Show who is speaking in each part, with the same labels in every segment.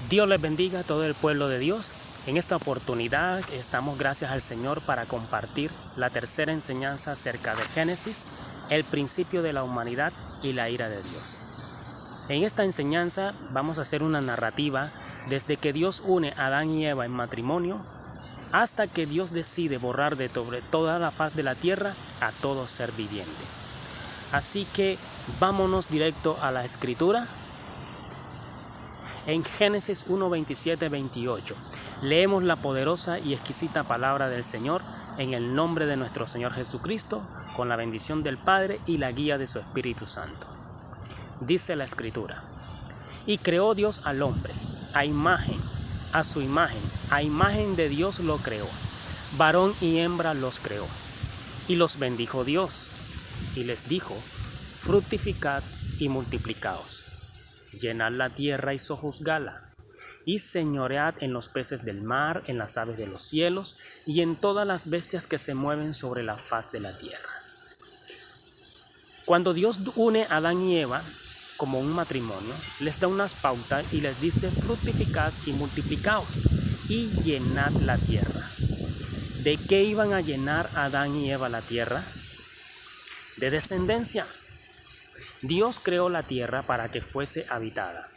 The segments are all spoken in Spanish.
Speaker 1: Dios les bendiga a todo el pueblo de Dios. En esta oportunidad estamos, gracias al Señor, para compartir la tercera enseñanza acerca de Génesis, el principio de la humanidad y la ira de Dios. En esta enseñanza vamos a hacer una narrativa desde que Dios une a Adán y Eva en matrimonio hasta que Dios decide borrar de toda la faz de la tierra a todo ser viviente. Así que vámonos directo a la escritura. En Génesis 1, 27, 28 leemos la poderosa y exquisita palabra del Señor en el nombre de nuestro Señor Jesucristo, con la bendición del Padre y la guía de su Espíritu Santo. Dice la escritura: y creó Dios al hombre, a su imagen, a imagen de Dios lo creó, varón y hembra los creó. Y los bendijo Dios, y les dijo: fructificad y multiplicaos, llenad la tierra y sojuzgadla, y señoread en los peces del mar, en las aves de los cielos, y en todas las bestias que se mueven sobre la faz de la tierra. Cuando Dios une a Adán y Eva como un matrimonio, les da unas pautas y les dice: fructificad y multiplicaos, y llenad la tierra. ¿De qué iban a llenar Adán y Eva la tierra? De descendencia. Dios creó la tierra para que fuese habitada.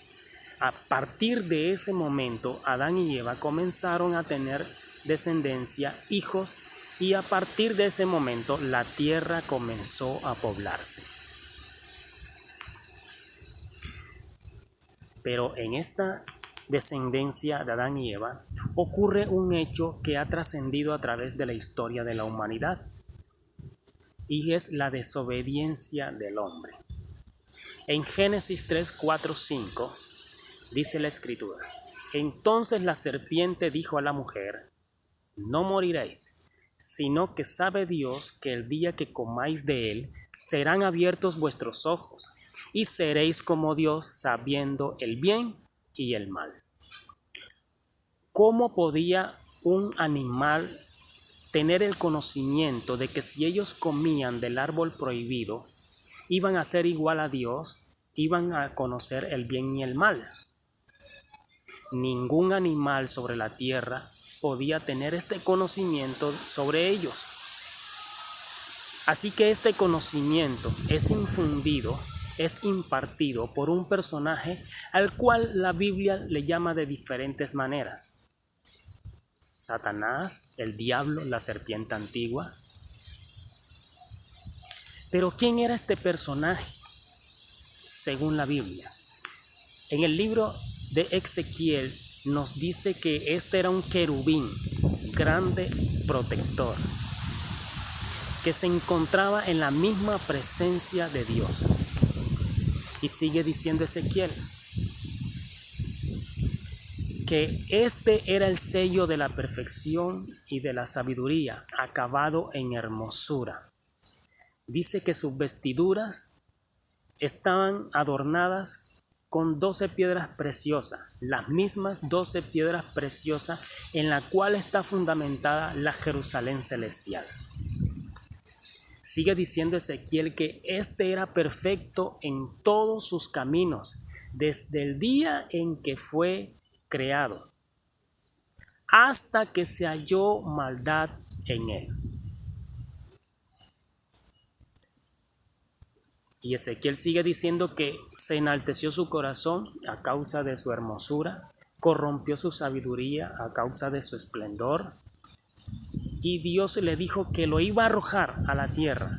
Speaker 1: A partir de ese momento, Adán y Eva comenzaron a tener descendencia, hijos, y a partir de ese momento la tierra comenzó a poblarse. Pero en esta descendencia de Adán y Eva ocurre un hecho que ha trascendido a través de la historia de la humanidad, y es la desobediencia del hombre. En Génesis 3, 4, 5 dice la escritura: entonces la serpiente dijo a la mujer: no moriréis, sino que sabe Dios que el día que comáis de él serán abiertos vuestros ojos, y seréis como Dios, sabiendo el bien y el mal. ¿Cómo podía un animal tener el conocimiento de que si ellos comían del árbol prohibido, iban a ser igual a Dios, iban a conocer el bien y el mal? Ningún animal sobre la tierra podía tener este conocimiento sobre ellos. Así que este conocimiento es infundido, es impartido por un personaje al cual la Biblia le llama de diferentes maneras: Satanás, el diablo, la serpiente antigua. Pero ¿quién era este personaje según la Biblia? En el libro de Ezequiel nos dice que este era un querubín, grande protector, que se encontraba en la misma presencia de Dios. Y sigue diciendo Ezequiel que este era el sello de la perfección y de la sabiduría, acabado en hermosura. Dice que sus vestiduras estaban adornadas con 12 piedras preciosas, las mismas 12 piedras preciosas en la cual está fundamentada la Jerusalén celestial. Sigue diciendo Ezequiel que este era perfecto en todos sus caminos, desde el día en que fue creado, hasta que se halló maldad en él. Y Ezequiel sigue diciendo que se enalteció su corazón a causa de su hermosura, corrompió su sabiduría a causa de su esplendor, y Dios le dijo que lo iba a arrojar a la tierra.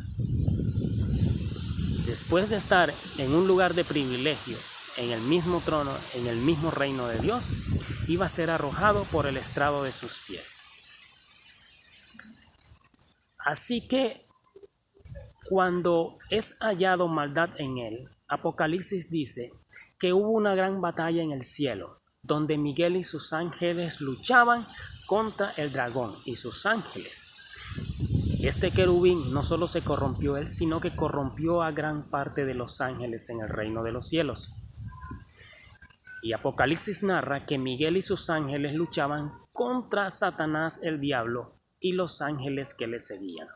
Speaker 1: Después de estar en un lugar de privilegio, en el mismo trono, en el mismo reino de Dios, iba a ser arrojado por el estrado de sus pies. Así que cuando es hallado maldad en él, Apocalipsis dice que hubo una gran batalla en el cielo, donde Miguel y sus ángeles luchaban contra el dragón y sus ángeles. Este querubín no solo se corrompió él, sino que corrompió a gran parte de los ángeles en el reino de los cielos. Y Apocalipsis narra que Miguel y sus ángeles luchaban contra Satanás, el diablo, y los ángeles que le seguían.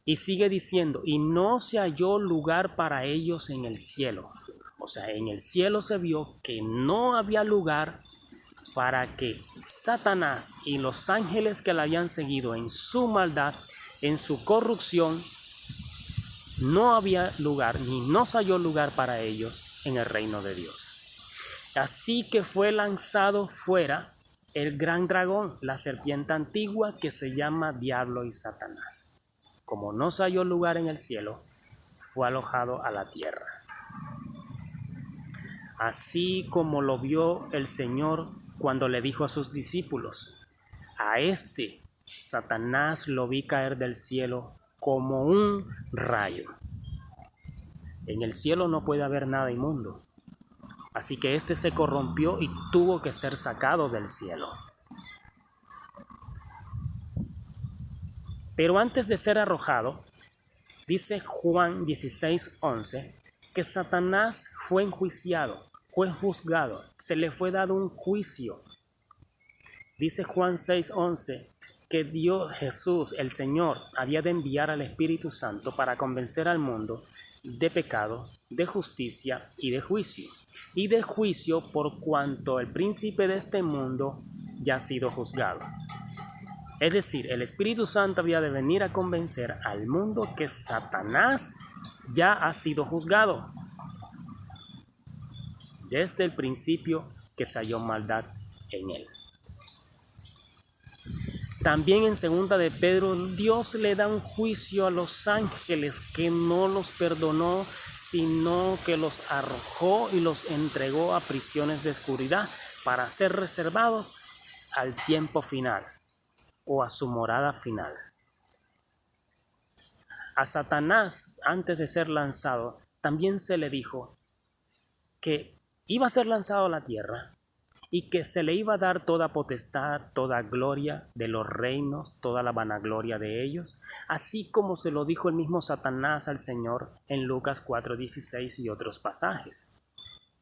Speaker 1: Y sigue diciendo: y no se halló lugar para ellos en el cielo. O sea, en el cielo se vio que no había lugar para que Satanás y los ángeles que le habían seguido en su maldad, en su corrupción, no había lugar, ni no se halló lugar para ellos en el reino de Dios. Así que fue lanzado fuera el gran dragón, la serpiente antigua que se llama Diablo y Satanás. Como no se halló lugar en el cielo, fue alojado a la tierra. Así como lo vio el Señor cuando le dijo a sus discípulos, a este Satanás lo vi caer del cielo como un rayo. En el cielo no puede haber nada inmundo. Así que este se corrompió y tuvo que ser sacado del cielo. Pero antes de ser arrojado, dice Juan 16:11, que Satanás fue enjuiciado, fue juzgado, se le fue dado un juicio. Dice Juan 6:11 que Dios, Jesús, el Señor, había de enviar al Espíritu Santo para convencer al mundo de pecado, de justicia y de juicio. Y de juicio por cuanto el príncipe de este mundo ya ha sido juzgado. Es decir, el Espíritu Santo había de venir a convencer al mundo que Satanás ya ha sido juzgado. Desde el principio que se halló maldad en él. También en 2 de Pedro, Dios le da un juicio a los ángeles que no los perdonó, sino que los arrojó y los entregó a prisiones de oscuridad para ser reservados al tiempo final o a su morada final. A Satanás, antes de ser lanzado, también se le dijo que iba a ser lanzado a la tierra y que se le iba a dar toda potestad, toda gloria de los reinos, toda la vanagloria de ellos, así como se lo dijo el mismo Satanás al Señor en Lucas 4:16 y otros pasajes,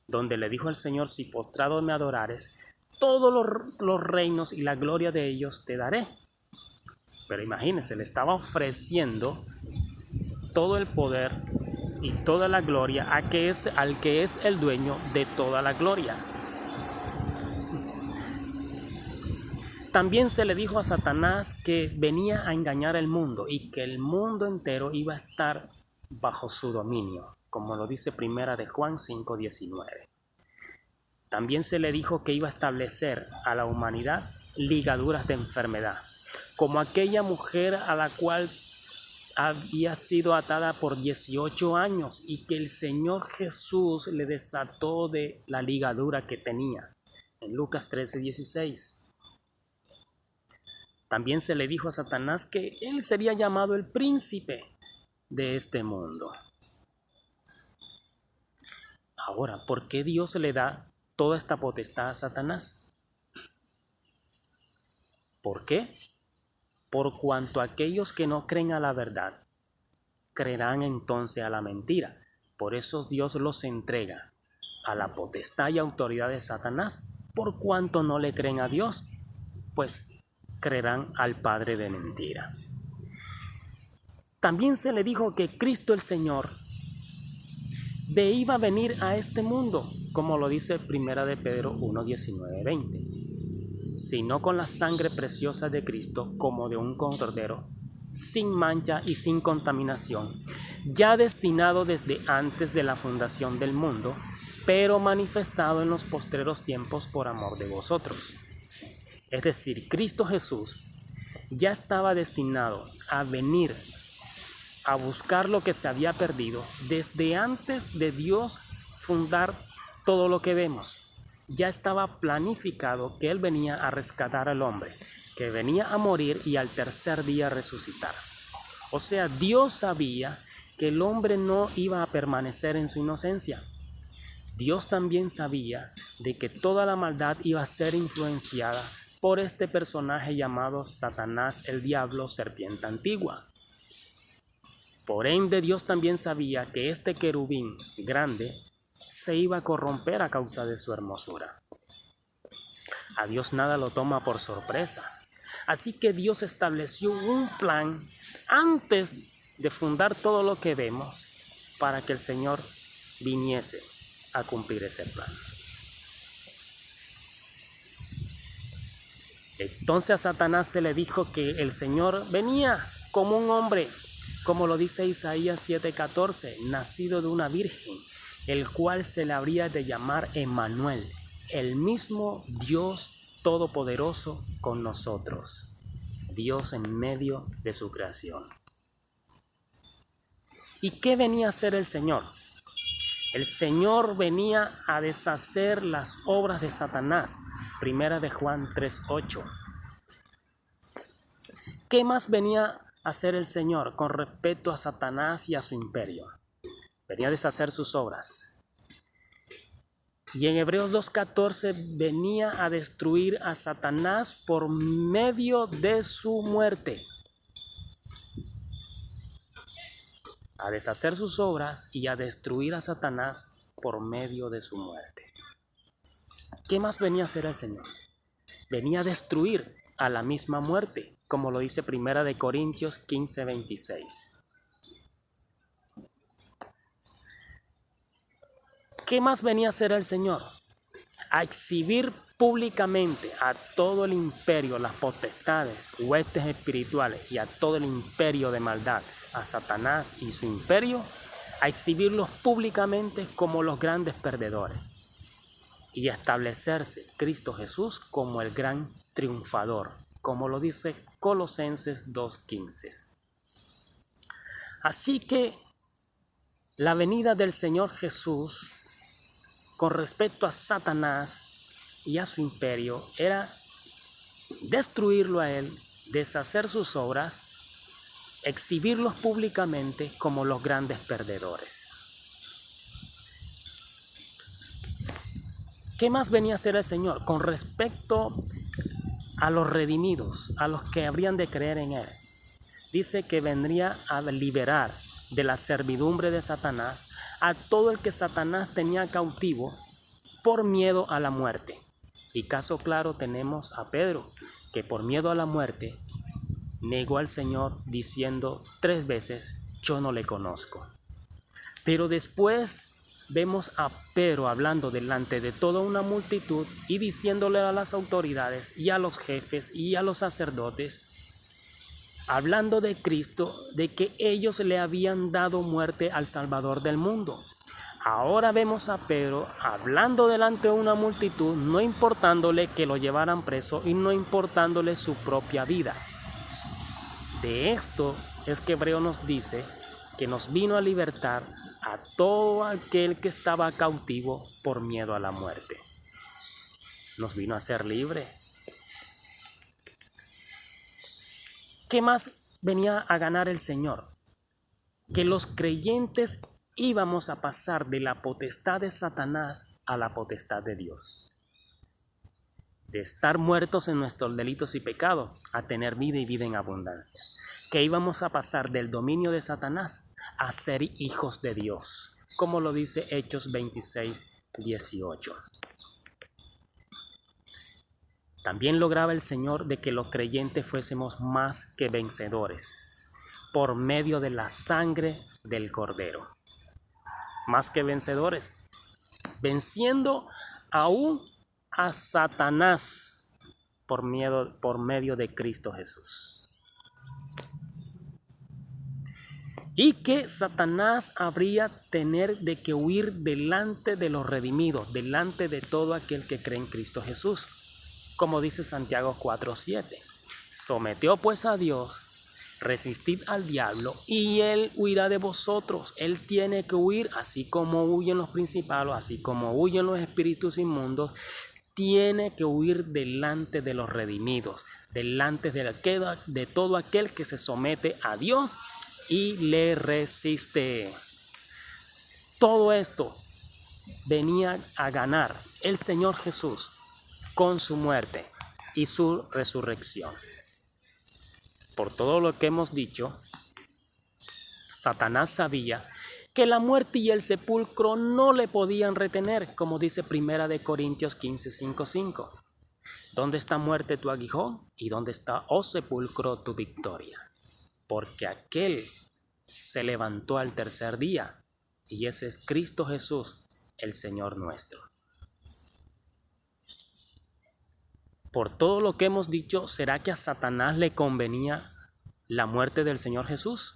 Speaker 1: donde le dijo al Señor, si postrado me adorares, todos los reinos y la gloria de ellos te daré. Pero imagínense, le estaba ofreciendo todo el poder y toda la gloria al que es el dueño de toda la gloria. También se le dijo a Satanás que venía a engañar al mundo y que el mundo entero iba a estar bajo su dominio, como lo dice 1 de Juan 5:19. También se le dijo que iba a establecer a la humanidad ligaduras de enfermedad, como aquella mujer a la cual había sido atada por 18 años y que el Señor Jesús le desató de la ligadura que tenía, en Lucas 13:16. También se le dijo a Satanás que él sería llamado el príncipe de este mundo. Ahora, ¿por qué Dios le da toda esta potestad a Satanás? ¿Por qué? Por cuanto aquellos que no creen a la verdad, creerán entonces a la mentira. Por eso Dios los entrega a la potestad y autoridad de Satanás, por cuanto no le creen a Dios, pues creerán al padre de mentira. También se le dijo que Cristo el Señor iba a venir a este mundo, como lo dice 1 de Pedro 1:19-20, sino con la sangre preciosa de Cristo como de un cordero, sin mancha y sin contaminación, ya destinado desde antes de la fundación del mundo, pero manifestado en los postreros tiempos por amor de vosotros. Es decir, Cristo Jesús ya estaba destinado a venir a buscar lo que se había perdido desde antes de Dios fundar todo lo que vemos. Ya estaba planificado que Él venía a rescatar al hombre, que venía a morir y al tercer día resucitar. O sea, Dios sabía que el hombre no iba a permanecer en su inocencia. Dios también sabía de que toda la maldad iba a ser influenciada por este personaje llamado Satanás, el diablo, serpiente antigua. Por ende, Dios también sabía que este querubín grande se iba a corromper a causa de su hermosura. A Dios nada lo toma por sorpresa. Así que Dios estableció un plan antes de fundar todo lo que vemos para que el Señor viniese a cumplir ese plan. Entonces a Satanás se le dijo que el Señor venía como un hombre, como lo dice Isaías 7:14, nacido de una virgen, el cual se le habría de llamar Emmanuel, el mismo Dios todopoderoso con nosotros, Dios en medio de su creación. ¿Y qué venía a hacer el Señor? El Señor venía a deshacer las obras de Satanás. Primera de Juan 3:8. ¿Qué más venía a hacer el Señor con respecto a Satanás y a su imperio? Venía a deshacer sus obras. Y en Hebreos 2:14 venía a destruir a Satanás por medio de su muerte. A deshacer sus obras y a destruir a Satanás por medio de su muerte. ¿Qué más venía a hacer el Señor? Venía a destruir a la misma muerte, como lo dice Primera de Corintios 15:26. ¿Qué más venía a hacer el Señor? A exhibir públicamente a todo el imperio, las potestades, huestes espirituales y a todo el imperio de maldad, a Satanás y su imperio, a exhibirlos públicamente como los grandes perdedores y a establecerse Cristo Jesús como el gran triunfador, como lo dice Colosenses 2:15. Así que la venida del Señor Jesús con respecto a Satanás y a su imperio era destruirlo a él, deshacer sus obras, exhibirlos públicamente como los grandes perdedores. ¿Qué más venía a hacer el Señor con respecto a los redimidos, a los que habrían de creer en él? Dice que vendría a liberar de la servidumbre de Satanás a todo el que Satanás tenía cautivo por miedo a la muerte. Y caso claro tenemos a Pedro, que por miedo a la muerte negó al Señor diciendo 3 veces, yo no le conozco. Pero después vemos a Pedro hablando delante de toda una multitud y diciéndole a las autoridades y a los jefes y a los sacerdotes, hablando de Cristo, de que ellos le habían dado muerte al Salvador del mundo. Ahora vemos a Pedro hablando delante de una multitud, no importándole que lo llevaran preso y no importándole su propia vida. De esto es que Hebreo nos dice que nos vino a libertar a todo aquel que estaba cautivo por miedo a la muerte. Nos vino a hacer libre. ¿Qué más venía a ganar el Señor? Que los creyentes íbamos a pasar de la potestad de Satanás a la potestad de Dios. De estar muertos en nuestros delitos y pecados a tener vida y vida en abundancia. Que íbamos a pasar del dominio de Satanás a ser hijos de Dios, como lo dice Hechos 26:18. También lograba el Señor de que los creyentes fuésemos más que vencedores por medio de la sangre del Cordero. Más que vencedores, venciendo aún a Satanás por medio de Cristo Jesús. Y que Satanás habría tener de que huir delante de los redimidos, delante de todo aquel que cree en Cristo Jesús. Como dice Santiago 4:7, sometió pues a Dios, resistid al diablo y él huirá de vosotros. Él tiene que huir, así como huyen los principados, así como huyen los espíritus inmundos, tiene que huir delante de los redimidos, delante de todo aquel que se somete a Dios y le resiste. Todo esto venía a ganar el Señor Jesús con su muerte y su resurrección. Por todo lo que hemos dicho, Satanás sabía que la muerte y el sepulcro no le podían retener, como dice Primera de Corintios 15:5. ¿Dónde está muerte tu aguijón? ¿Y dónde está, oh sepulcro, tu victoria? Porque aquel se levantó al tercer día, y ese es Cristo Jesús, el Señor nuestro. Por todo lo que hemos dicho, ¿será que a Satanás le convenía la muerte del Señor Jesús?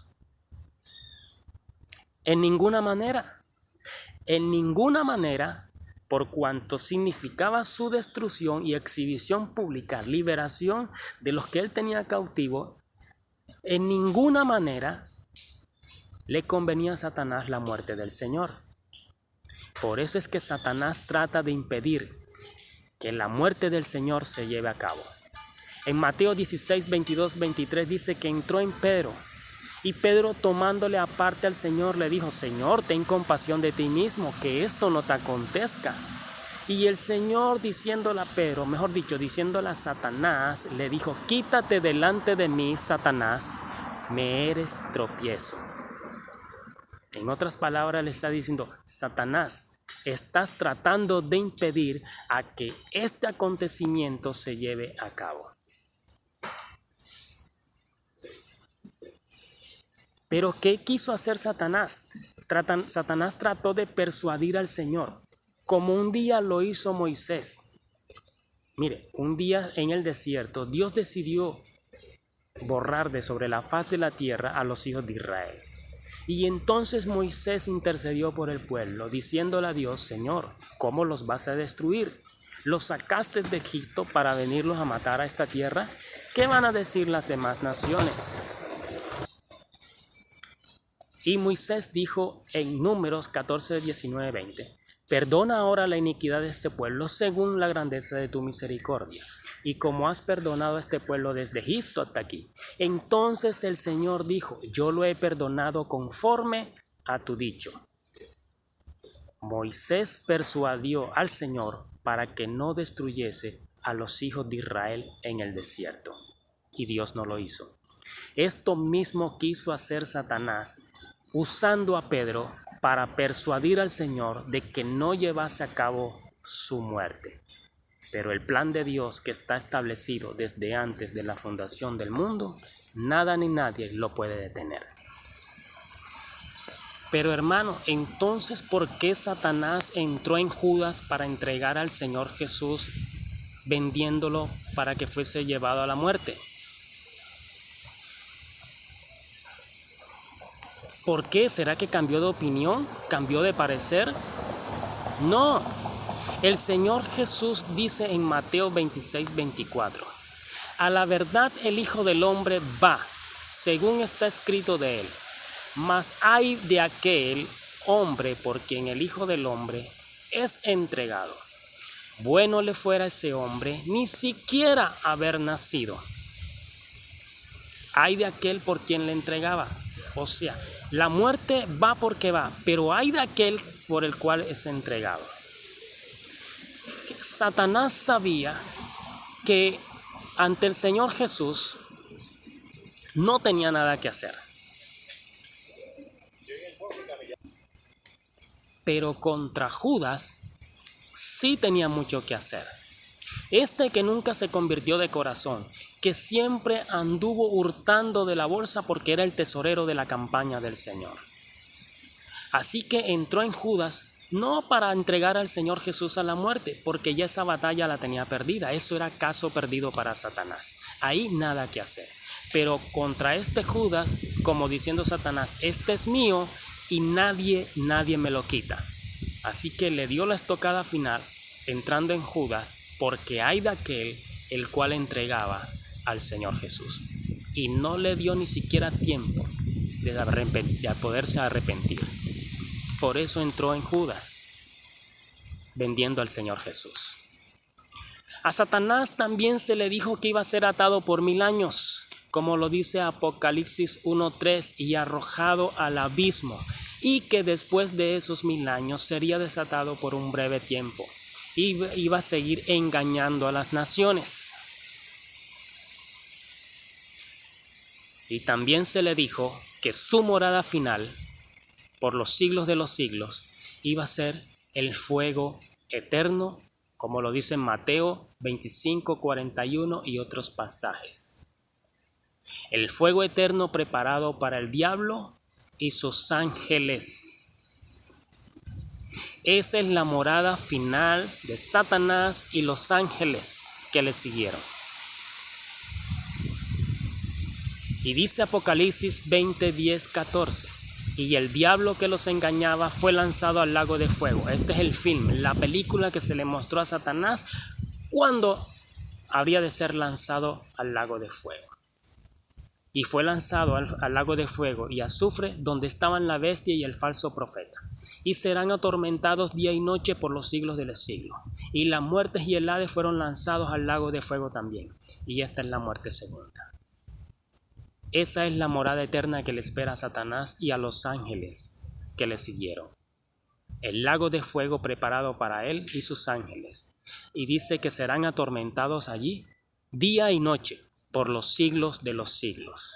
Speaker 1: En ninguna manera. En ninguna manera, por cuanto significaba su destrucción y exhibición pública, liberación de los que él tenía cautivo, en ninguna manera le convenía a Satanás la muerte del Señor. Por eso es que Satanás trata de impedir que la muerte del Señor se lleve a cabo. En Mateo 16, 22, 23 dice que entró en Pedro, y Pedro, tomándole aparte al Señor, le dijo: Señor, ten compasión de ti mismo, que esto no te acontezca. Y el Señor, diciéndole a Pedro, mejor dicho, diciéndole a Satanás, le dijo: quítate delante de mí, Satanás, me eres tropiezo. En otras palabras, le está diciendo: Satanás, estás tratando de impedir a que este acontecimiento se lleve a cabo. Pero ¿qué quiso hacer Satanás? Satanás trató de persuadir al Señor, como un día lo hizo Moisés. Mire, un día en el desierto, Dios decidió borrar de sobre la faz de la tierra a los hijos de Israel. Y entonces Moisés intercedió por el pueblo, diciéndole a Dios: Señor, ¿cómo los vas a destruir? ¿Los sacaste de Egipto para venirlos a matar a esta tierra? ¿Qué van a decir las demás naciones? Y Moisés dijo en Números 14, 19, 20: perdona ahora la iniquidad de este pueblo según la grandeza de tu misericordia, y como has perdonado a este pueblo desde Egipto hasta aquí. Entonces el Señor dijo: yo lo he perdonado conforme a tu dicho. Moisés persuadió al Señor para que no destruyese a los hijos de Israel en el desierto, y Dios no lo hizo. Esto mismo quiso hacer Satanás, usando a Pedro para persuadir al Señor de que no llevase a cabo su muerte. Pero el plan de Dios, que está establecido desde antes de la fundación del mundo, nada ni nadie lo puede detener. Pero hermano, entonces, ¿por qué Satanás entró en Judas para entregar al Señor Jesús, vendiéndolo para que fuese llevado a la muerte? ¿Por qué? ¿Será que cambió de opinión? ¿Cambió de parecer? No. El Señor Jesús dice en Mateo 26, 24: a la verdad el Hijo del Hombre va, según está escrito de él. Mas ay de aquel hombre por quien el Hijo del Hombre es entregado. Bueno le fuera a ese hombre ni siquiera haber nacido. Ay de aquel por quien le entregaba. O sea, la muerte va porque va, pero ay de aquel por el cual es entregado. Satanás sabía que ante el Señor Jesús no tenía nada que hacer. Pero contra Judas sí tenía mucho que hacer. Este que nunca se convirtió de corazón, que siempre anduvo hurtando de la bolsa porque era el tesorero de la campaña del Señor. Así que entró en Judas no para entregar al Señor Jesús a la muerte, porque ya esa batalla la tenía perdida. Eso era caso perdido para Satanás. Ahí nada que hacer. Pero contra este Judas, como diciendo Satanás: este es mío y nadie me lo quita. Así que le dio la estocada final entrando en Judas, porque hay de aquel el cual entregaba al Señor Jesús. Y no le dio ni siquiera tiempo de poderse arrepentir. Por eso entró en Judas, vendiendo al Señor Jesús. A Satanás también se le dijo que iba a ser atado por 1000 años, como lo dice Apocalipsis 1:3, y arrojado al abismo, y que después de esos 1000 años sería desatado por un breve tiempo, y iba a seguir engañando a las naciones. Y también se le dijo que su morada final, por los siglos de los siglos, iba a ser el fuego eterno, como lo dice Mateo 25, 41 y otros pasajes. El fuego eterno preparado para el diablo y sus ángeles. Esa es la morada final de Satanás y los ángeles que le siguieron. Y dice Apocalipsis 20, 10, 14. Y el diablo que los engañaba fue lanzado al lago de fuego. Este es el film, la película que se le mostró a Satanás cuando habría de ser lanzado al lago de fuego. Y fue lanzado al lago de fuego y azufre, donde estaban la bestia y el falso profeta. Y serán atormentados día y noche por los siglos de los siglos. Y las muertes y el Hades fueron lanzados al lago de fuego también. Y esta es la muerte segunda. Esa es la morada eterna que le espera a Satanás y a los ángeles que le siguieron. El lago de fuego preparado para él y sus ángeles. Y dice que serán atormentados allí día y noche por los siglos de los siglos.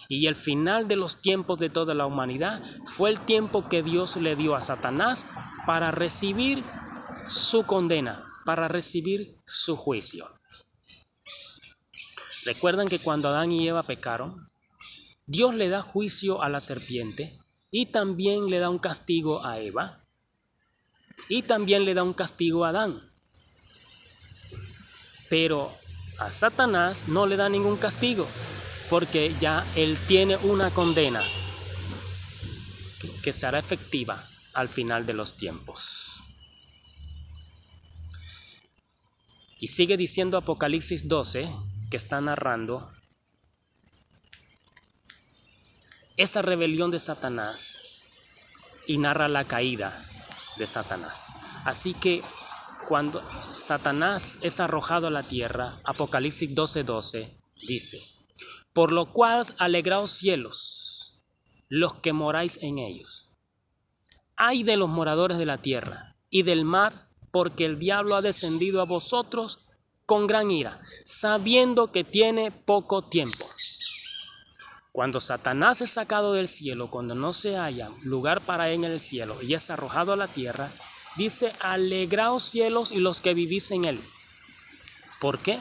Speaker 1: Y el final de los tiempos de toda la humanidad fue el tiempo que Dios le dio a Satanás para recibir su condena, para recibir su juicio. Recuerdan que cuando Adán y Eva pecaron, Dios le da juicio a la serpiente y también le da un castigo a Eva y también le da un castigo a Adán. Pero a Satanás no le da ningún castigo porque ya él tiene una condena que será efectiva al final de los tiempos. Y sigue diciendo Apocalipsis 12, que está narrando esa rebelión de Satanás y narra la caída de Satanás. Así que cuando Satanás es arrojado a la tierra, Apocalipsis 12:12 dice: por lo cual alegraos cielos, los que moráis en ellos. Ay de los moradores de la tierra y del mar, porque el diablo ha descendido a vosotros con gran ira, sabiendo que tiene poco tiempo. Cuando Satanás es sacado del cielo, cuando no se haya lugar para él en el cielo y es arrojado a la tierra, dice: alegraos cielos y los que vivís en él. ¿Por qué?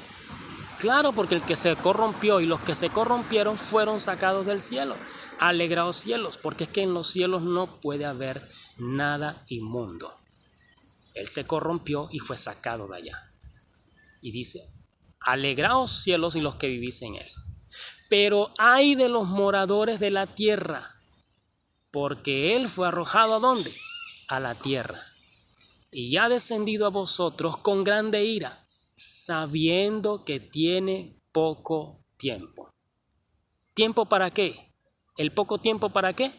Speaker 1: Claro, porque el que se corrompió y los que se corrompieron fueron sacados del cielo. Alegraos cielos, porque es que en los cielos no puede haber nada inmundo. Él se corrompió y fue sacado de allá. Y dice: alegraos cielos y los que vivís en él. Pero ay de los moradores de la tierra, porque él fue arrojado ¿a dónde? A la tierra. Y ha descendido a vosotros con grande ira, sabiendo que tiene poco tiempo. ¿Tiempo para qué? ¿El poco tiempo para qué?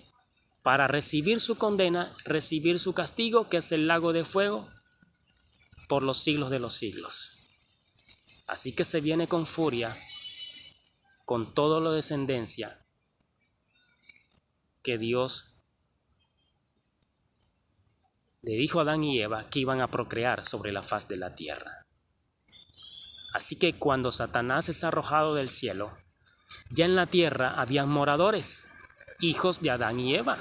Speaker 1: Para recibir su condena, recibir su castigo, que es el lago de fuego, por los siglos de los siglos. Así que se viene con furia, con toda la descendencia que Dios le dijo a Adán y Eva que iban a procrear sobre la faz de la tierra. Así que cuando Satanás es arrojado del cielo, ya en la tierra habían moradores, hijos de Adán y Eva,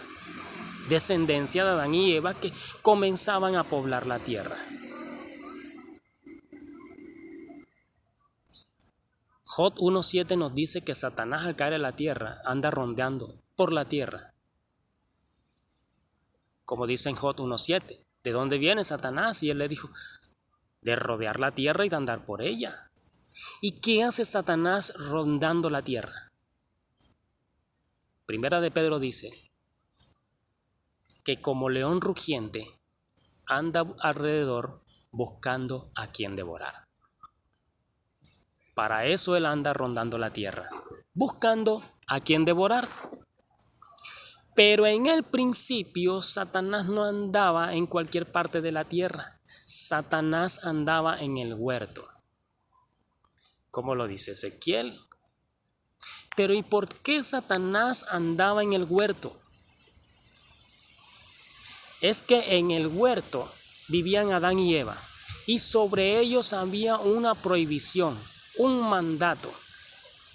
Speaker 1: descendencia de Adán y Eva que comenzaban a poblar la tierra. Job 1:7 nos dice que Satanás al caer en la tierra anda rondeando por la tierra. Como dice en Job 1:7, ¿de dónde viene Satanás? Y él le dijo: de rodear la tierra y de andar por ella. ¿Y qué hace Satanás rondando la tierra? Primera de Pedro dice que como león rugiente anda alrededor buscando a quien devorar. Para eso él anda rondando la tierra, buscando a quien devorar. Pero en el principio Satanás no andaba en cualquier parte de la tierra. Satanás andaba en el huerto. ¿Cómo lo dice Ezequiel? Pero ¿y por qué Satanás andaba en el huerto? Es que en el huerto vivían Adán y Eva y sobre ellos había una prohibición, un mandato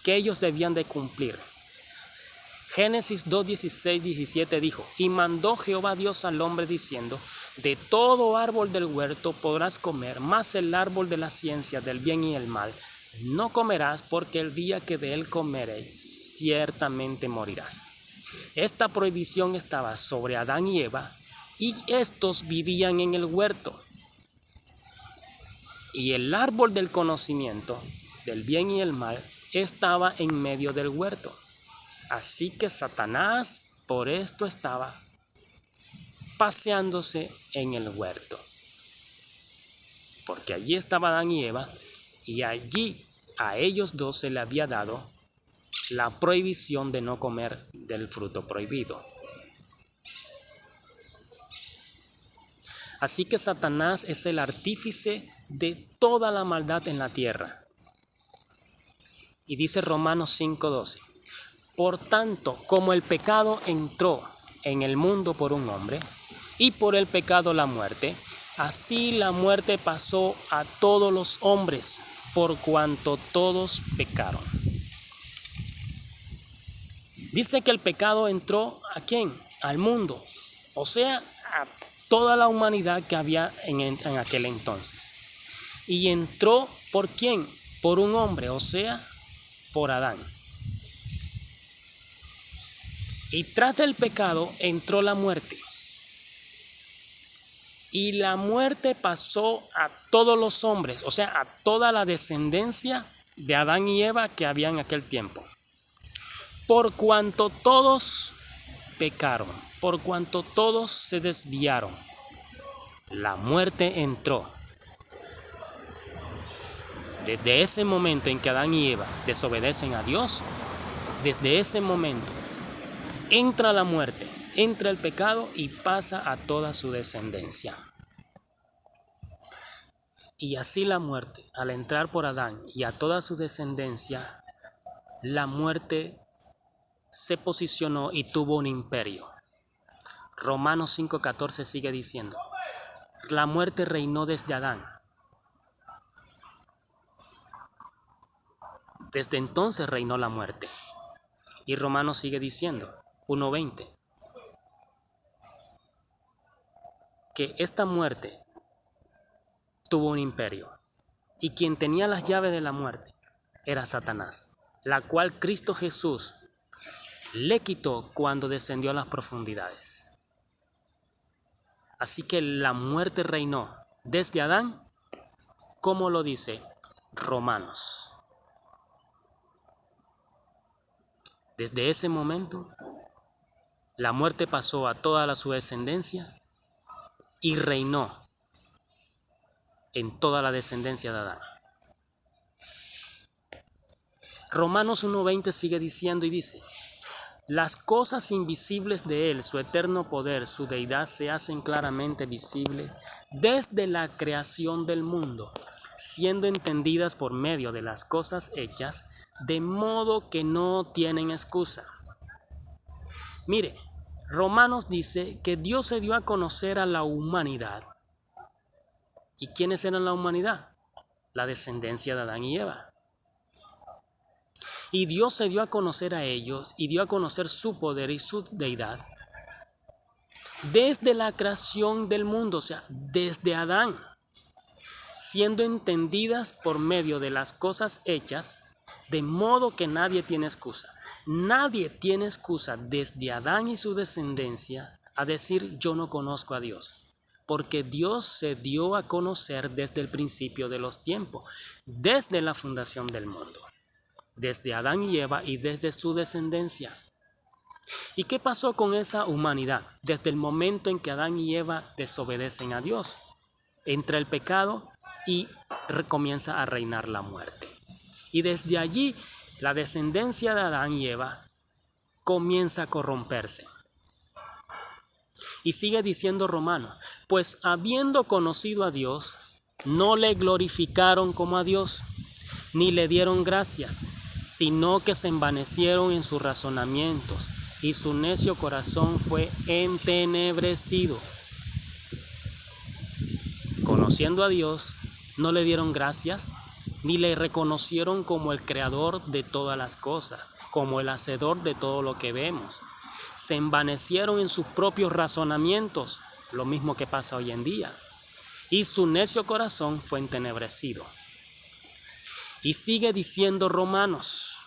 Speaker 1: que ellos debían de cumplir. Génesis 2:16, 17 dijo: y mandó Jehová Dios al hombre diciendo: de todo árbol del huerto podrás comer, mas el árbol de la ciencia del bien y el mal no comerás, porque el día que de él comeréis ciertamente morirás. Esta prohibición estaba sobre Adán y Eva y estos vivían en el huerto. Y el árbol del conocimiento del bien y el mal estaba en medio del huerto. Así que Satanás por esto estaba paseándose en el huerto. Porque allí estaba Adán y Eva, y allí a ellos dos se le había dado la prohibición de no comer del fruto prohibido. Así que Satanás es el artífice de toda la maldad en la tierra. Y dice Romanos 5:12, por tanto, como el pecado entró en el mundo por un hombre, y por el pecado la muerte, así la muerte pasó a todos los hombres, por cuanto todos pecaron. Dice que el pecado entró ¿a quién? Al mundo, o sea, a toda la humanidad que había en aquel entonces. Y entró ¿por quién? Por un hombre, o sea, por Adán. Y tras del pecado entró la muerte. Y la muerte pasó a todos los hombres, o sea, a toda la descendencia de Adán y Eva que había en aquel tiempo. Por cuanto todos pecaron, por cuanto todos se desviaron, la muerte entró. Desde ese momento en que Adán y Eva desobedecen a Dios, desde ese momento entra la muerte, entra el pecado y pasa a toda su descendencia. Y así la muerte, al entrar por Adán y a toda su descendencia, la muerte se posicionó y tuvo un imperio. Romanos 5:14 sigue diciendo, la muerte reinó desde Adán. Desde entonces reinó la muerte. Y Romanos sigue diciendo, 1:20, que esta muerte tuvo un imperio. Y quien tenía las llaves de la muerte era Satanás, la cual Cristo Jesús le quitó cuando descendió a las profundidades. Así que la muerte reinó desde Adán, como lo dice Romanos. Desde ese momento, la muerte pasó a toda su descendencia y reinó en toda la descendencia de Adán. Romanos 1:20 sigue diciendo y dice, las cosas invisibles de Él, su eterno poder, su deidad, se hacen claramente visibles desde la creación del mundo, siendo entendidas por medio de las cosas hechas, de modo que no tienen excusa. Mire, Romanos dice que Dios se dio a conocer a la humanidad. ¿Y quiénes eran la humanidad? La descendencia de Adán y Eva. Y Dios se dio a conocer a ellos y dio a conocer su poder y su deidad desde la creación del mundo, o sea, desde Adán, siendo entendidas por medio de las cosas hechas, de modo que nadie tiene excusa. Nadie tiene excusa desde Adán y su descendencia a decir yo no conozco a Dios, porque Dios se dio a conocer desde el principio de los tiempos, desde la fundación del mundo. Desde Adán y Eva y desde su descendencia. ¿Y qué pasó con esa humanidad? Desde el momento en que Adán y Eva desobedecen a Dios, entra el pecado y comienza a reinar la muerte. Y desde allí, la descendencia de Adán y Eva comienza a corromperse. Y sigue diciendo Romanos, pues habiendo conocido a Dios, no le glorificaron como a Dios, ni le dieron gracias, sino que se envanecieron en sus razonamientos, y su necio corazón fue entenebrecido. Conociendo a Dios, no le dieron gracias, ni le reconocieron como el creador de todas las cosas, como el hacedor de todo lo que vemos. Se envanecieron en sus propios razonamientos, lo mismo que pasa hoy en día, y su necio corazón fue entenebrecido. Y sigue diciendo Romanos,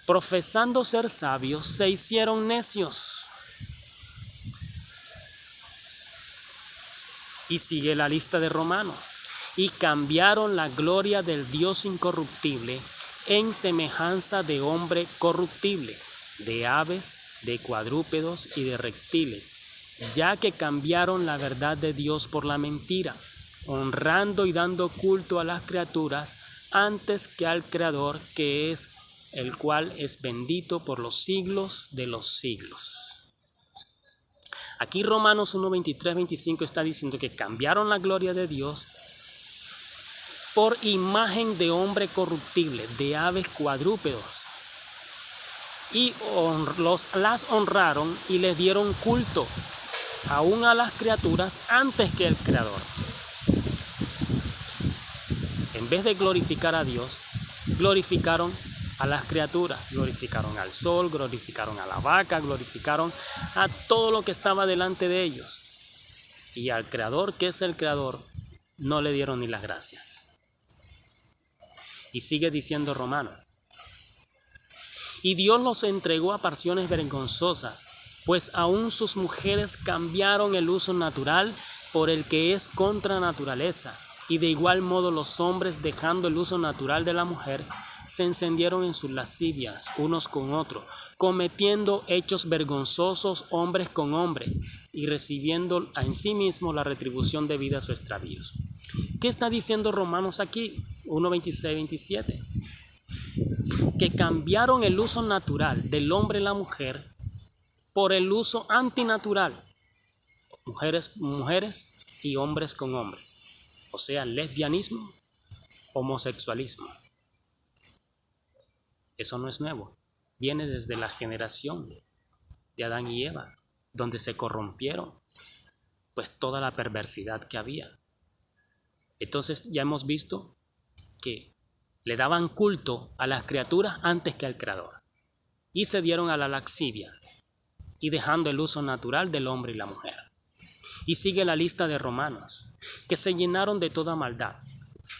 Speaker 1: profesando ser sabios, se hicieron necios. Y sigue la lista de Romanos. Y cambiaron la gloria del Dios incorruptible en semejanza de hombre corruptible, de aves, de cuadrúpedos y de reptiles, ya que cambiaron la verdad de Dios por la mentira, honrando y dando culto a las criaturas antes que al Creador, que es el cual es bendito por los siglos de los siglos. Aquí Romanos 1, 23, 25 está diciendo que cambiaron la gloria de Dios por imagen de hombre corruptible, de aves cuadrúpedos, y las honraron y les dieron culto, aún a las criaturas antes que el Creador. En vez de glorificar a Dios, glorificaron a las criaturas, glorificaron al sol, glorificaron a la vaca, glorificaron a todo lo que estaba delante de ellos. Y al Creador, que es el Creador, no le dieron ni las gracias. Y sigue diciendo Romano. Y Dios los entregó a pasiones vergonzosas, pues aún sus mujeres cambiaron el uso natural por el que es contra naturaleza. Y de igual modo los hombres, dejando el uso natural de la mujer, se encendieron en sus lascivias unos con otros, cometiendo hechos vergonzosos hombres con hombres y recibiendo en sí mismo la retribución debida a sus extravíos. ¿Qué está diciendo Romanos aquí? 1, 26, 27. Que cambiaron el uso natural del hombre y la mujer por el uso antinatural, mujeres y hombres con hombres, o sea, lesbianismo, homosexualismo. Eso no es nuevo, viene desde la generación de Adán y Eva, donde se corrompieron pues toda la perversidad que había. Entonces ya hemos visto que le daban culto a las criaturas antes que al Creador, y se dieron a la lascivia, y dejando el uso natural del hombre y la mujer. Y sigue la lista de Romanos, que se llenaron de toda maldad,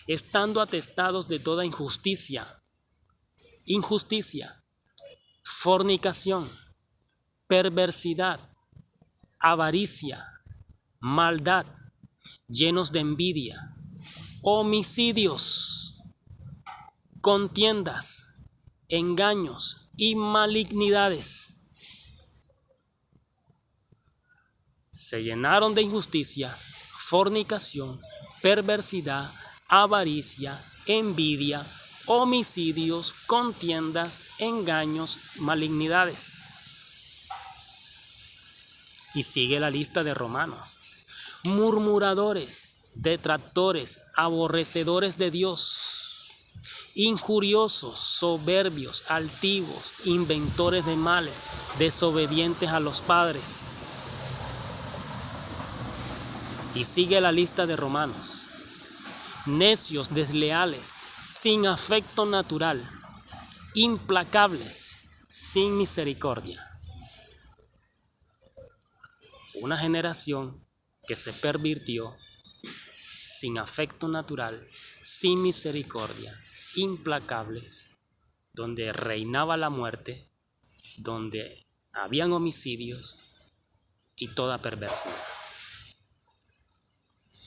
Speaker 1: estando atestados de toda injusticia, fornicación, perversidad, avaricia, maldad, llenos de envidia, homicidios, contiendas, engaños y malignidades. Se llenaron de injusticia, fornicación, perversidad, avaricia, envidia, homicidios, contiendas, engaños, malignidades. Y sigue la lista de Romanos. Murmuradores, detractores, aborrecedores de Dios, injuriosos, soberbios, altivos, inventores de males, desobedientes a los padres. Y sigue la lista de Romanos. Necios, desleales, sin afecto natural, implacables, sin misericordia. Una generación que se pervirtió, sin afecto natural, sin misericordia, implacables, donde reinaba la muerte, donde habían homicidios y toda perversidad.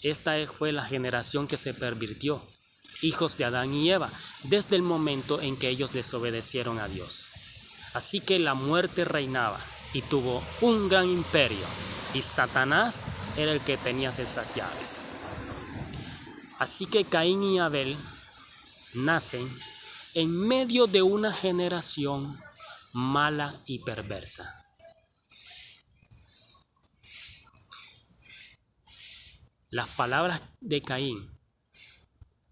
Speaker 1: Esta fue la generación que se pervirtió, hijos de Adán y Eva, desde el momento en que ellos desobedecieron a Dios. Así que la muerte reinaba y tuvo un gran imperio, y Satanás era el que tenía esas llaves. Así que Caín y Abel nacen en medio de una generación mala y perversa. Las palabras de Caín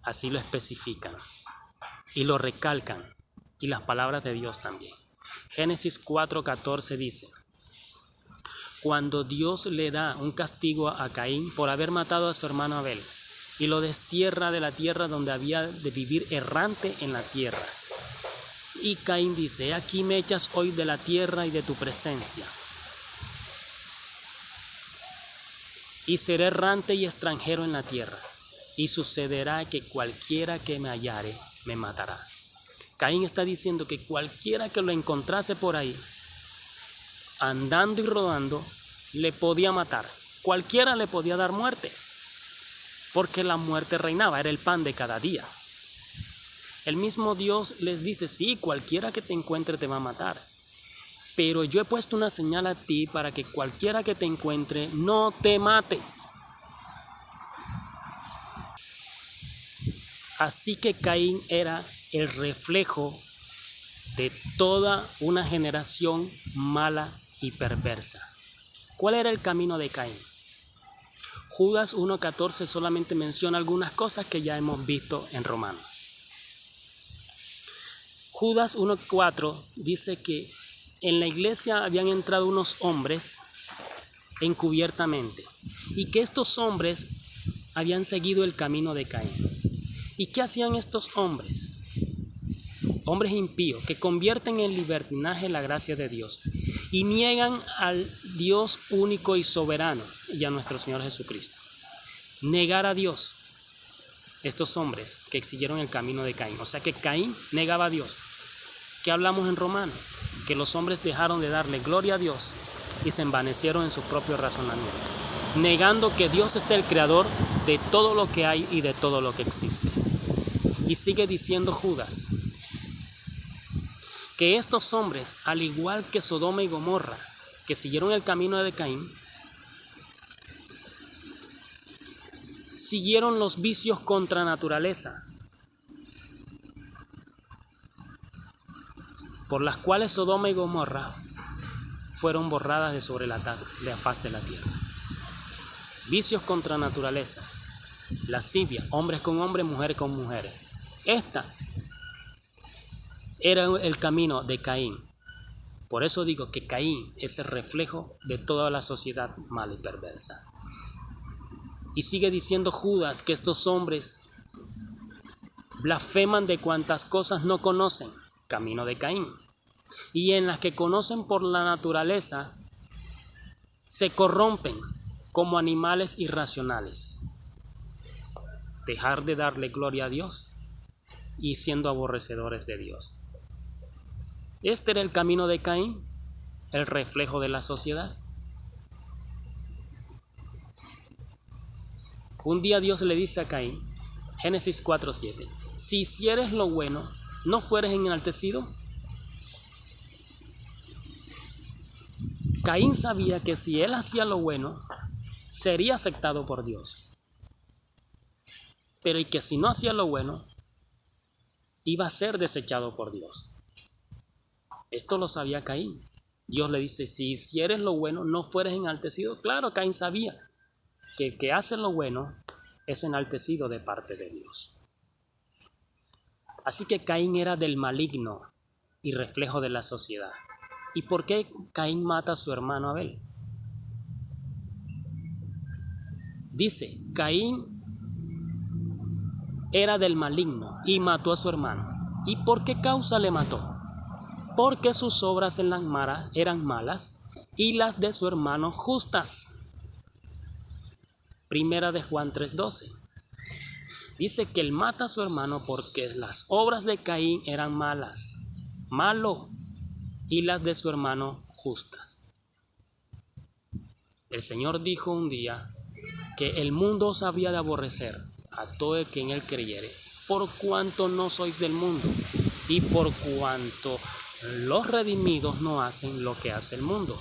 Speaker 1: así lo especifican y lo recalcan, y las palabras de Dios también. Génesis 4:14 dice: cuando Dios le da un castigo a Caín por haber matado a su hermano Abel, y lo destierra de la tierra donde había de vivir errante en la tierra. Y Caín dice: aquí me echas hoy de la tierra y de tu presencia, y seré errante y extranjero en la tierra, y sucederá que cualquiera que me hallare me matará. Caín está diciendo que cualquiera que lo encontrase por ahí, andando y rodando, le podía matar. Cualquiera le podía dar muerte. porque la muerte reinaba, era el pan de cada día. El mismo Dios les dice, sí, cualquiera que te encuentre te va a matar, pero yo he puesto una señal a ti para que cualquiera que te encuentre no te mate. Así que Caín era el reflejo de toda una generación mala y perversa. ¿Cuál era el camino de Caín? Judas 1:14 solamente menciona algunas cosas que ya hemos visto en Romanos. Judas 1:4 dice que en la iglesia habían entrado unos hombres encubiertamente y que estos hombres habían seguido el camino de Caín. ¿Y qué hacían estos hombres? Hombres impíos que convierten en libertinaje la gracia de Dios y niegan al Dios único y soberano y a nuestro Señor Jesucristo. Negar a Dios, estos hombres que siguieron el camino de Caín. O sea que Caín negaba a Dios. ¿Qué hablamos en Romanos? Que los hombres dejaron de darle gloria a Dios y se envanecieron en sus propios razonamientos, negando que Dios es el creador de todo lo que hay y de todo lo que existe. Y sigue diciendo Judas que estos hombres, al igual que Sodoma y Gomorra, que siguieron el camino de Caín, siguieron los vicios contra naturaleza, por las cuales Sodoma y Gomorra fueron borradas de sobre la faz de la tierra. Vicios contra naturaleza, lascivia, hombres con hombres, mujeres con mujeres. Esta era el camino de Caín. Por eso digo que Caín es el reflejo de toda la sociedad mala y perversa. Y sigue diciendo Judas que estos hombres blasfeman de cuantas cosas no conocen, camino de Caín, y en las que conocen por la naturaleza se corrompen como animales irracionales. Dejar de darle gloria a Dios y siendo aborrecedores de Dios. Este era el camino de Caín, el reflejo de la sociedad. Un día Dios le dice a Caín, Génesis 4:7, si hicieres lo bueno, ¿no fueres enaltecido? Caín sabía que si él hacía lo bueno, sería aceptado por Dios. Pero y que si no hacía lo bueno, iba a ser desechado por Dios. Esto lo sabía Caín. Dios le dice, si hicieres lo bueno, no fueres enaltecido. Claro, Caín sabía que el que hace lo bueno es enaltecido de parte de Dios. Así que Caín era del maligno y reflejo de la sociedad. ¿Y por qué Caín mata a su hermano Abel? Dice, Caín era del maligno y mató a su hermano. ¿Y por qué causa le mató? Porque sus obras en la mar eran malas y las de su hermano justas. Primera de Juan 3:12. Dice que él mata a su hermano porque las obras de Caín eran malas, malo, y las de su hermano justas. El Señor dijo un día que el mundo os había de aborrecer a todo el que en él creyere, por cuanto no sois del mundo, y por cuanto los redimidos no hacen lo que hace el mundo.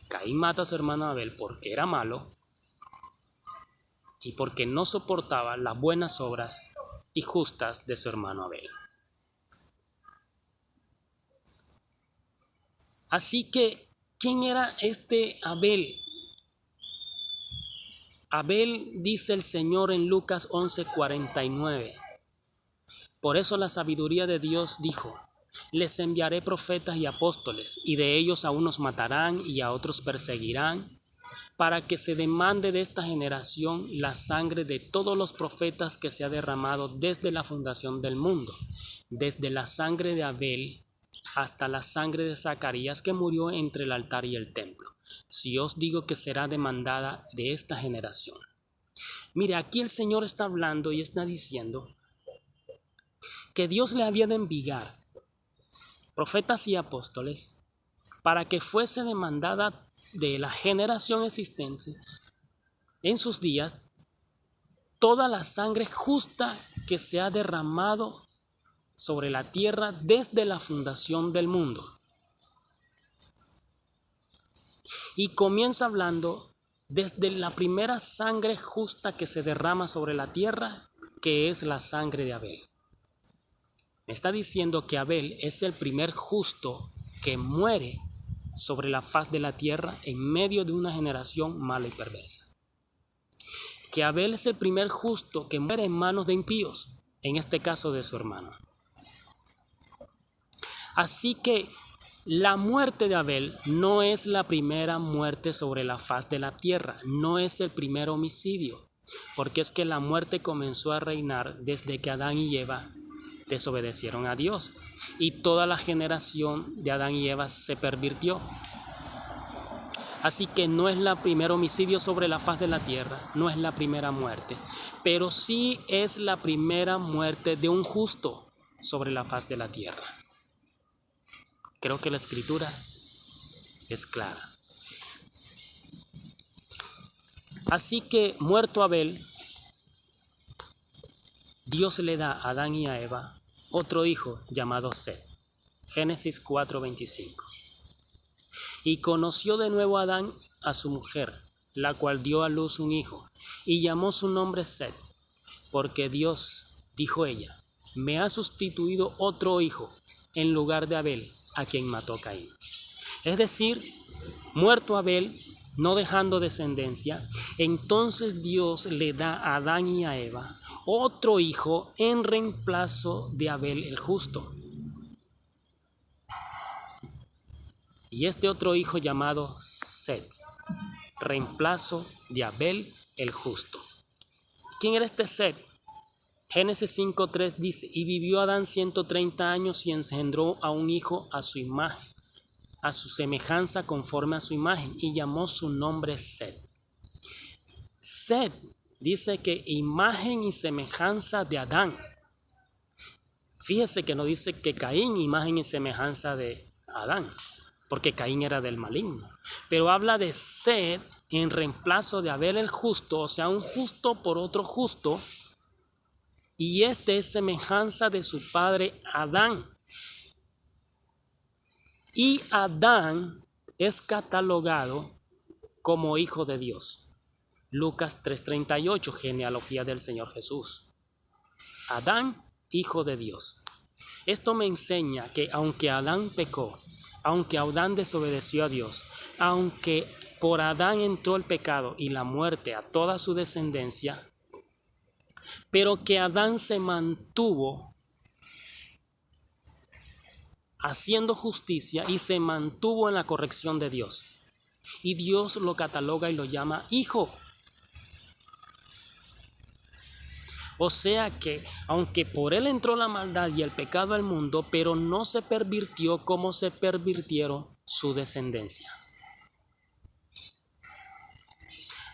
Speaker 1: Caín mata a su hermano Abel porque era malo y porque no soportaba las buenas obras y justas de su hermano Abel. Así que, ¿quién era este Abel? Abel, dice el Señor en Lucas 11:49. Por eso la sabiduría de Dios dijo, les enviaré profetas y apóstoles, y de ellos a unos matarán y a otros perseguirán, para que se demande de esta generación la sangre de todos los profetas que se ha derramado desde la fundación del mundo, desde la sangre de Abel hasta la sangre de Zacarías que murió entre el altar y el templo. Si os digo que será demandada de esta generación. Mire, aquí el Señor está hablando y está diciendo que Dios le había de enviar profetas y apóstoles para que fuese demandada de la generación existente en sus días toda la sangre justa que se ha derramado sobre la tierra desde la fundación del mundo. Y comienza hablando desde la primera sangre justa que se derrama sobre la tierra, que es la sangre de Abel. Me está diciendo que Abel es el primer justo que muere sobre la faz de la tierra en medio de una generación mala y perversa. Que Abel es el primer justo que muere en manos de impíos, en este caso de su hermano. Así que la muerte de Abel no es la primera muerte sobre la faz de la tierra, no es el primer homicidio, porque es que la muerte comenzó a reinar desde que Adán y Eva desobedecieron a Dios y toda la generación de Adán y Eva se pervirtió. Así que no es el primer homicidio sobre la faz de la tierra, no es la primera muerte, pero sí es la primera muerte de un justo sobre la faz de la tierra. Creo que la escritura es clara. Así que muerto Abel, Dios le da a Adán y a Eva otro hijo llamado Set. Génesis 4:25. Y conoció de nuevo Adán a su mujer, la cual dio a luz un hijo, y llamó su nombre Set, porque Dios, dijo ella, me ha sustituido otro hijo en lugar de Abel, a quien mató Caín. Es decir, muerto Abel, no dejando descendencia, entonces Dios le da a Adán y a Eva otro hijo en reemplazo de Abel el justo. Y este otro hijo llamado Set, reemplazo de Abel el justo. ¿Quién era este Set? Génesis 5:3 dice, y vivió Adán 130 años y engendró a un hijo a su imagen, a su semejanza conforme a su imagen, y llamó su nombre Set. Set dice que imagen y semejanza de Adán. Fíjese que no dice que Caín, imagen y semejanza de Adán, porque Caín era del maligno. Pero habla de Set en reemplazo de Abel el justo, o sea, un justo por otro justo. Y este es semejanza de su padre Adán. Y Adán es catalogado como hijo de Dios. Lucas 3:38, genealogía del Señor Jesús. Adán, hijo de Dios. Esto me enseña que aunque Adán pecó, aunque Adán desobedeció a Dios, aunque por Adán entró el pecado y la muerte a toda su descendencia, pero que Adán se mantuvo haciendo justicia y se mantuvo en la corrección de Dios. Y Dios lo cataloga y lo llama hijo. O sea que, aunque por él entró la maldad y el pecado al mundo, pero no se pervirtió como se pervirtieron su descendencia.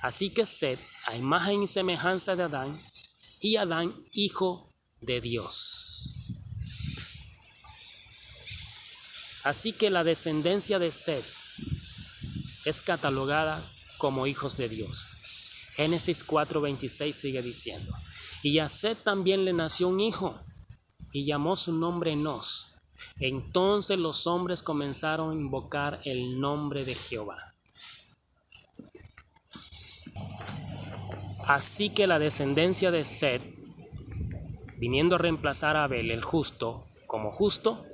Speaker 1: Así que Set, a imagen y semejanza de Adán, y Adán, hijo de Dios. Así que la descendencia de Set es catalogada como hijos de Dios. Génesis 4:26 sigue diciendo, y a Set también le nació un hijo, y llamó su nombre Enos. Entonces los hombres comenzaron a invocar el nombre de Jehová. Así que la descendencia de Set, viniendo a reemplazar a Abel el justo como justo,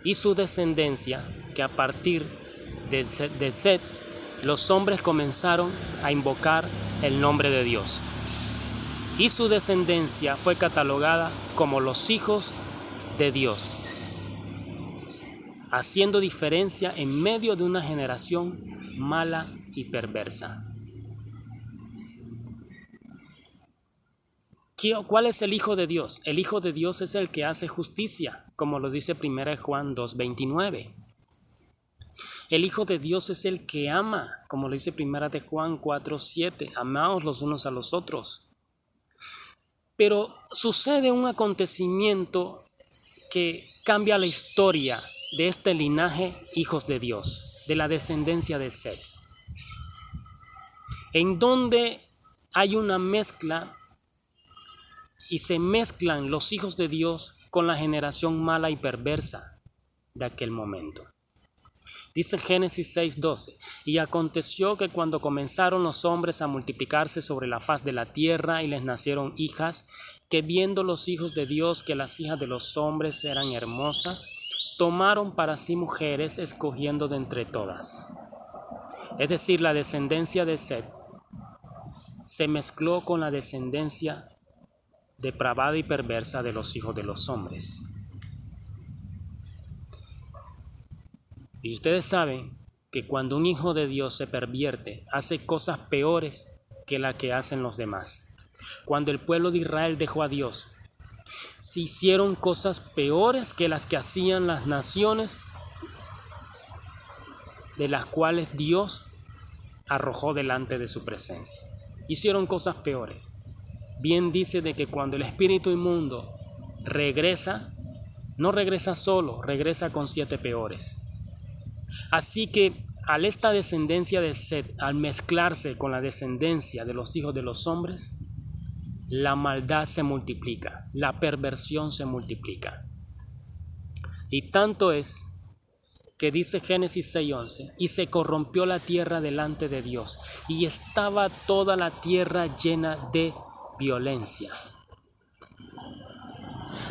Speaker 1: y su descendencia, que a partir de Set, los hombres comenzaron a invocar el nombre de Dios. Y su descendencia fue catalogada como los hijos de Dios, haciendo diferencia en medio de una generación mala y perversa. ¿Cuál es el Hijo de Dios? El Hijo de Dios es el que hace justicia, como lo dice 1 Juan 2:29. El Hijo de Dios es el que ama, como lo dice 1 Juan 4:7. Amaos los unos a los otros. Pero sucede un acontecimiento que cambia la historia de este linaje hijos de Dios, de la descendencia de Set. en donde hay una mezcla y se mezclan los hijos de Dios con la generación mala y perversa de aquel momento. Dice Génesis 6:12, y aconteció que cuando comenzaron los hombres a multiplicarse sobre la faz de la tierra y les nacieron hijas, que viendo los hijos de Dios que las hijas de los hombres eran hermosas, tomaron para sí mujeres, escogiendo de entre todas. Es decir, la descendencia de Set se mezcló con la descendencia depravada y perversa de los hijos de los hombres. Y ustedes saben que cuando un hijo de Dios se pervierte, hace cosas peores que las que hacen los demás. Cuando el pueblo de Israel dejó a Dios, se hicieron cosas peores que las que hacían las naciones de las cuales Dios arrojó delante de su presencia. Hicieron cosas peores. Bien dice de que cuando el espíritu inmundo regresa, no regresa solo, regresa con 7 peores. Así que al esta descendencia de Set, al mezclarse con la descendencia de los hijos de los hombres, la maldad se multiplica, la perversión se multiplica. Y tanto es que dice Génesis 6:11, y se corrompió la tierra delante de Dios, y estaba toda la tierra llena de violencia.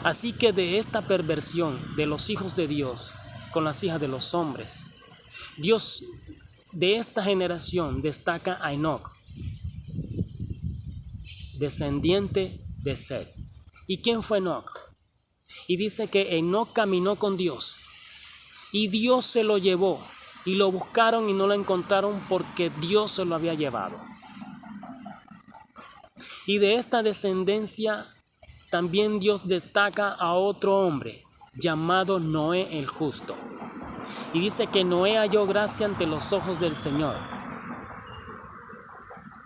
Speaker 1: Así que de esta perversión de los hijos de Dios con las hijas de los hombres, Dios de esta generación destaca a Enoc, descendiente de Set. ¿Y quién fue Enoc? Y dice que Enoc caminó con Dios y Dios se lo llevó, y lo buscaron y no lo encontraron porque Dios se lo había llevado. Y de esta descendencia también Dios destaca a otro hombre llamado Noé el justo. Y dice que Noé halló gracia ante los ojos del Señor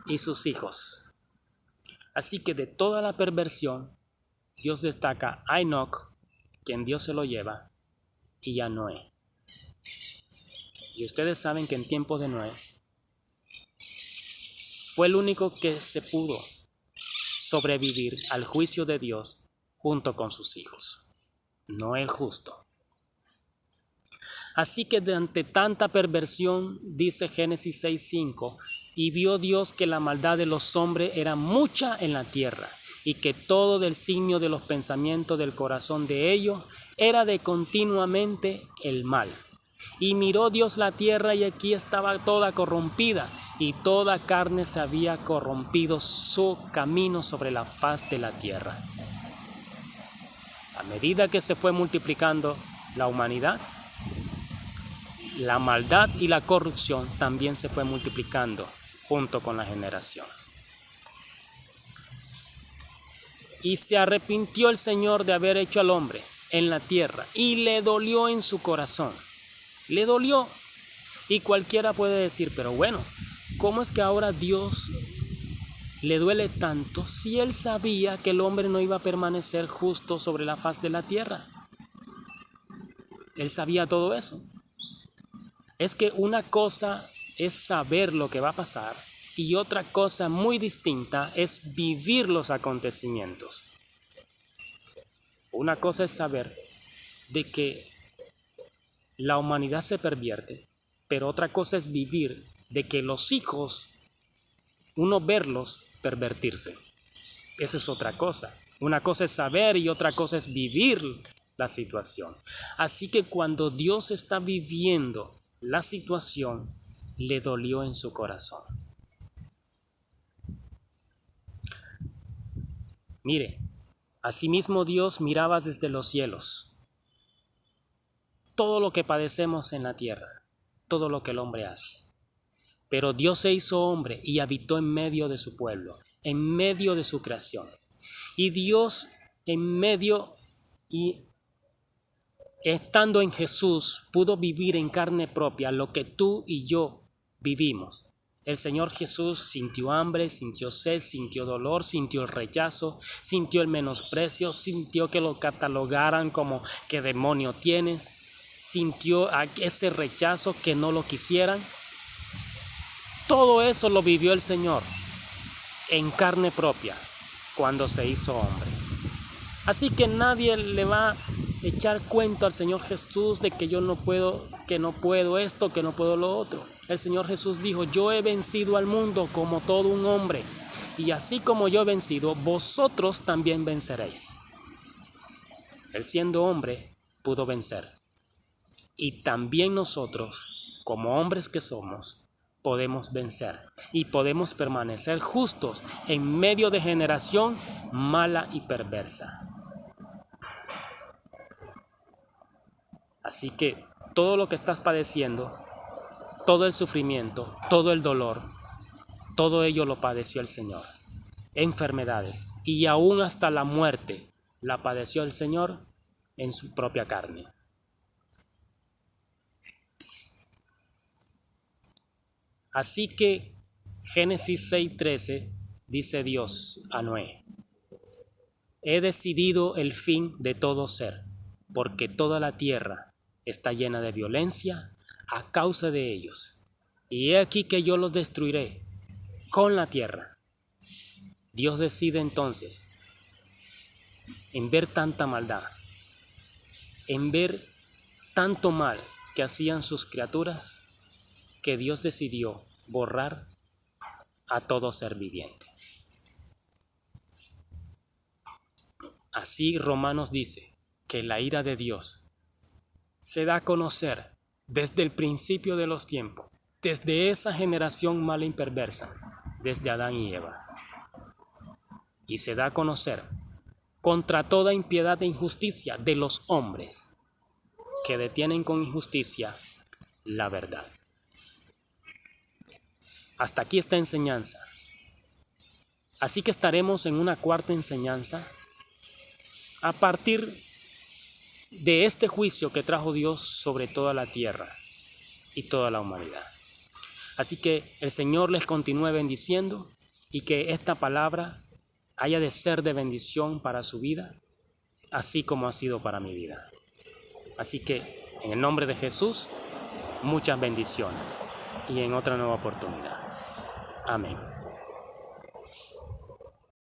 Speaker 1: y sus hijos. Así que de toda la perversión, Dios destaca a Enoc, quien Dios se lo lleva, y a Noé. Y ustedes saben que en tiempos de Noé fue el único que se pudo sobrevivir al juicio de Dios junto con sus hijos. Noé el justo. Así que ante tanta perversión, dice Génesis 6:5, y vio Dios que la maldad de los hombres era mucha en la tierra, y que todo designio de los pensamientos del corazón de ellos era de continuamente el mal. Y miró Dios la tierra, y aquí estaba toda corrompida, y toda carne se había corrompido su camino sobre la faz de la tierra. A medida que se fue multiplicando la humanidad, la maldad y la corrupción también se fue multiplicando junto con la generación. Y se arrepintió el Señor de haber hecho al hombre en la tierra, y le dolió en su corazón. Le dolió. Y cualquiera puede decir, pero bueno, ¿cómo es que ahora Dios le duele tanto si Él sabía que el hombre no iba a permanecer justo sobre la faz de la tierra? Él sabía todo eso. Es que una cosa es saber lo que va a pasar y otra cosa muy distinta es vivir los acontecimientos. Una cosa es saber de que la humanidad se pervierte, pero otra cosa es vivir de que los hijos, uno verlos pervertirse. Esa es otra cosa. Una cosa es saber y otra cosa es vivir la situación. Así que cuando Dios está viviendo la situación, le dolió en su corazón. Mire, asimismo Dios miraba desde los cielos todo lo que padecemos en la tierra, todo lo que el hombre hace. Pero Dios se hizo hombre y habitó en medio de su pueblo, en medio de su creación. Y Dios en medio y estando en Jesús pudo vivir en carne propia lo que tú y yo vivimos. El Señor Jesús sintió hambre, sintió sed, sintió dolor, sintió el rechazo, sintió el menosprecio, sintió que lo catalogaran como ¿qué demonio tienes? Sintió ese rechazo, que no lo quisieran. Todo eso lo vivió el Señor en carne propia cuando se hizo hombre. Así que nadie le va a echar cuento al Señor Jesús de que yo no puedo, que no puedo esto, que no puedo lo otro. El Señor Jesús dijo: yo he vencido al mundo como todo un hombre, y así como yo he vencido, vosotros también venceréis. Él, siendo hombre, pudo vencer. Y también nosotros, como hombres que somos, podemos vencer y podemos permanecer justos en medio de generación mala y perversa. Así que todo lo que estás padeciendo, todo el sufrimiento, todo el dolor, todo ello lo padeció el Señor. Enfermedades y aún hasta la muerte la padeció el Señor en su propia carne. Así que Génesis 6:13 dice Dios a Noé: he decidido el fin de todo ser, porque toda la tierra está llena de violencia a causa de ellos. Y he aquí que yo los destruiré con la tierra. Dios decide entonces en ver tanta maldad, en ver tanto mal que hacían sus criaturas, que Dios decidió borrar a todo ser viviente. Así Romanos dice que la ira de Dios se da a conocer desde el principio de los tiempos, desde esa generación mala y perversa, desde Adán y Eva. Y se da a conocer contra toda impiedad e injusticia de los hombres que detienen con injusticia la verdad. Hasta aquí esta enseñanza. Así que estaremos en una cuarta enseñanza a partir de este juicio que trajo Dios sobre toda la tierra y toda la humanidad. Así que el Señor les continúe bendiciendo y que esta palabra haya de ser de bendición para su vida, así como ha sido para mi vida. Así que en el nombre de Jesús, muchas bendiciones y en otra nueva oportunidad. Amén.